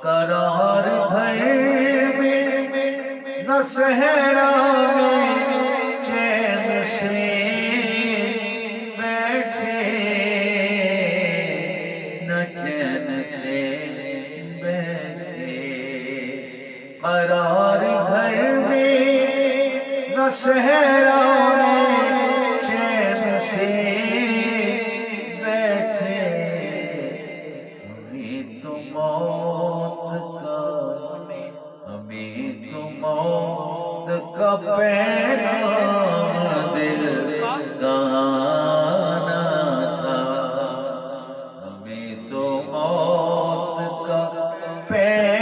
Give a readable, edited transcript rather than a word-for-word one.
قرار گھر میں نہ صحرا میں چین سے بیٹھے، نہ چین سے بیٹھے، قرار گھر میں نہ صحرا میں چین سے بیٹھے، ہمیں تو موت کا پیغام دل کا آنا تھا، ہمیں تو موت کا پیغام